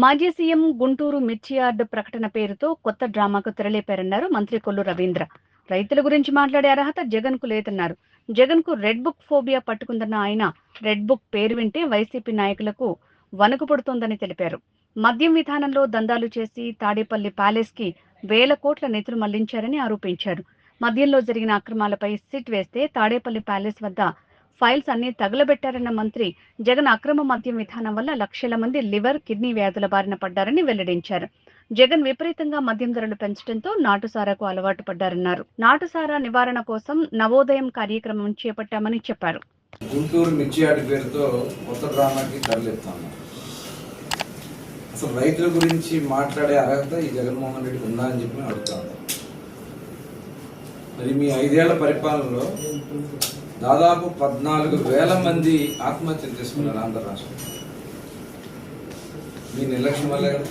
మాజీ సీఎం గుంటూరు మిర్చి యార్డు ప్రకటన పేరుతో కొత్త డ్రామాకు తెరలేపారన్నారు మంత్రి కొల్లు రవీంద్ర. రైతుల గురించి మాట్లాడే అర్హత జగన్ కు లేదన్నారు. జగన్ కు రెడ్ బుక్ ఫోబియా పట్టుకుందన్న ఆయన రెడ్ బుక్ పేరు వింటే వైసీపీ నాయకులకు వణుకు పుడుతోందని తెలిపారు. మద్యం విధానంలో దందాలు చేసి తాడేపల్లి ప్యాలెస్ కి వేల కోట్ల నిధులు మళ్లించారని ఆరోపించారు. మద్యంలో జరిగిన అక్రమాలపై సిట్ వేస్తే తాడేపల్లి ప్యాలెస్ వద్ద ఫైల్స్ అన్ని తగలబెట్టారన్న మంత్రి జగన్ అక్రమ మద్యం విధానం వల్ల లక్షల మంది లివర్, కిడ్నీ వ్యాధుల బారిన పడ్డారని వెల్లడించారు. జగన్ విపరీతంగా మద్యం ధరలు పెంచడంతో నాటుసారాకు అలవాటు పడ్డారన్నారు. నాటుసారా నివారణ కోసం నవోదయం కార్యక్రమం చేపట్టామని చెప్పారు. గుంటూరు మిర్చి యార్డు పేరుతో కొత్త డ్రామాకి తరలిస్తాము. అసలు రైతుల గురించి మాట్లాడే అర్హత ఈ జగన్మోహన్ రెడ్డికి ఉందా అని చెప్పి అడుగుతాను. మరి మీ 5 ఏళ్ల పరిపాలనలో దాదాపు 14,000 మంది ఆత్మహత్యలు చేసుకున్నారు ఆంధ్ర రాష్ట్రం. మీ నిర్లక్ష్యం వల్లే కదా.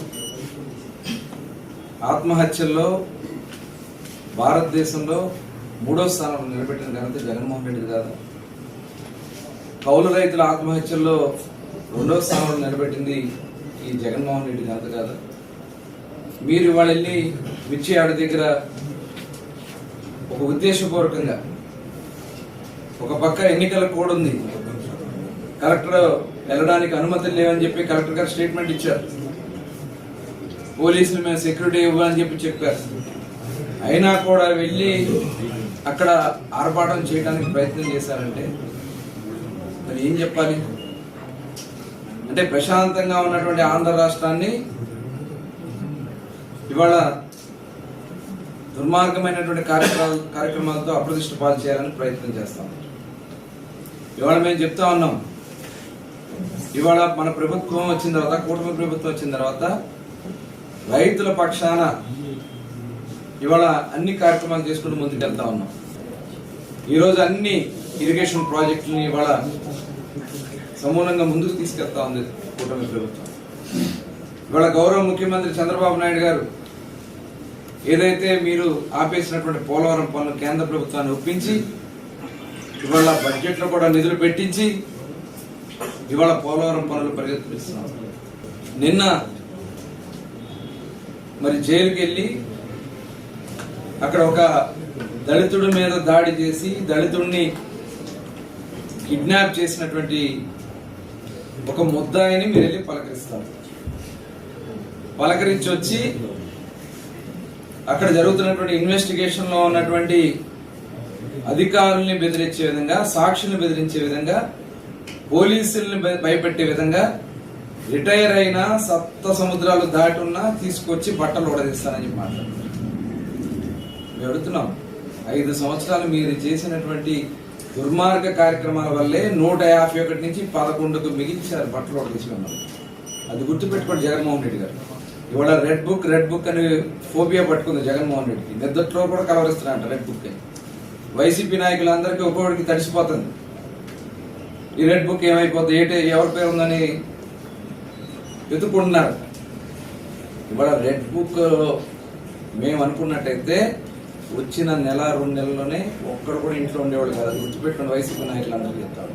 ఆత్మహత్యల్లో భారతదేశంలో 3వ స్థానంలో నిలబెట్టిన ఘనత జగన్మోహన్ రెడ్డి కాదా. కౌలు రైతుల ఆత్మహత్యల్లో 2వ స్థానంలో నిలబెట్టింది ఈ జగన్మోహన్ రెడ్డి ఘనత కాదా. మీరు ఇవాళ వెళ్ళి మిర్చి యార్డు దగ్గర ఒక ఉద్దేశపూర్వకంగా ఒక పక్క ఎన్నికల కోడ్ ఉంది, కలెక్టర్ వెళ్ళడానికి అనుమతులు లేవని చెప్పి కలెక్టర్ గారు స్టేట్మెంట్ ఇచ్చారు. పోలీసులు మేము సెక్యూరిటీ ఇవ్వాలని చెప్పారు. అయినా కూడా వెళ్ళి అక్కడ ఆర్భాటం చేయడానికి ప్రయత్నం చేశారంటే మరి ఏం చెప్పాలి. అంటే ప్రశాంతంగా ఉన్నటువంటి ఆంధ్ర రాష్ట్రాన్ని ఇవాళ దుర్మార్గమైనటువంటి కార్యక్రమాలతో అప్రతిష్ట పాలు చేయాలని ప్రయత్నం చేస్తాం. ఇవాళ మేము చెప్తా ఉన్నాం, ఇవాళ మన ప్రభుత్వం వచ్చిన తర్వాత, కూటమి ప్రభుత్వం వచ్చిన తర్వాత రైతుల పక్షాన ఇవాళ అన్ని కార్యక్రమాలు చేసుకుంటూ ముందుకెళ్తా ఉన్నాం. ఈరోజు అన్ని ఇరిగేషన్ ప్రాజెక్టులని ఇవాళ సమూలంగా ముందుకు తీసుకెళ్తా ఉంది కూటమి ప్రభుత్వం. ఇవాళ గౌరవ ముఖ్యమంత్రి చంద్రబాబు నాయుడు గారు ఏదైతే మీరు ఆపేసినటువంటి పోలవరం పనులు కేంద్ర ప్రభుత్వాన్ని ఒప్పించి ఇవాళ బడ్జెట్ లో కూడా నిధులు పెట్టించి ఇవాళ పోలవరం పనులు పరిగెత్తిస్తున్నారు. నిన్న మరి జైలుకి వెళ్ళి అక్కడ ఒక దళితుడి మీద దాడి చేసి దళితుడిని కిడ్నాప్ చేసినటువంటి ఒక ముద్దాయిని మీరు వెళ్ళి పలకరిస్తారు. పలకరించి వచ్చి అక్కడ జరుగుతున్నటువంటి ఇన్వెస్టిగేషన్ లో ఉన్నటువంటి అధికారుల్ని బెదిరించే విధంగా, సాక్షుల్ని బెదిరించే విధంగా, పోలీసుల్ని భయపెట్టే విధంగా రిటైర్ అయినా సప్త సముద్రాలు దాటి ఉన్నా తీసుకొచ్చి బట్టలు ఉడదీస్తానని చెప్పి మాట్లాడుతున్నారు. మేము అడుగుతున్నాం, 5 సంవత్సరాలు మీరు చేసినటువంటి దుర్మార్గ కార్యక్రమాల వల్లే 151 నుంచి 11కు మిగిల్చారు బట్టలు ఉడదీసుకున్నారు. అది గుర్తుపెట్టుకోండి జగన్మోహన్ రెడ్డి గారు. ఇవాళ రెడ్ బుక్ అని ఫోబియా పట్టుకుంది జగన్మోహన్ రెడ్డికి. నిద్దట్లో కూడా కలవరిస్తున్నారంట రెడ్ బుక్ అని. వైసీపీ నాయకులందరికీ ఒక్కొక్కడికి తడిసిపోతుంది. ఈ రెడ్ బుక్ ఏమైపోతుంది, ఎవరి పేరు ఉందని వెతుక్కుంటున్నారు. ఇవాళ రెడ్ బుక్ మేము అనుకున్నట్టయితే వచ్చిన 1-2 నెలల్లోనే ఒక్కడు కూడా ఇంట్లో ఉండేవాళ్ళు కాదు. గుర్తుపెట్టుకుని వైసీపీ నాయకులందరికీ చెప్తారు.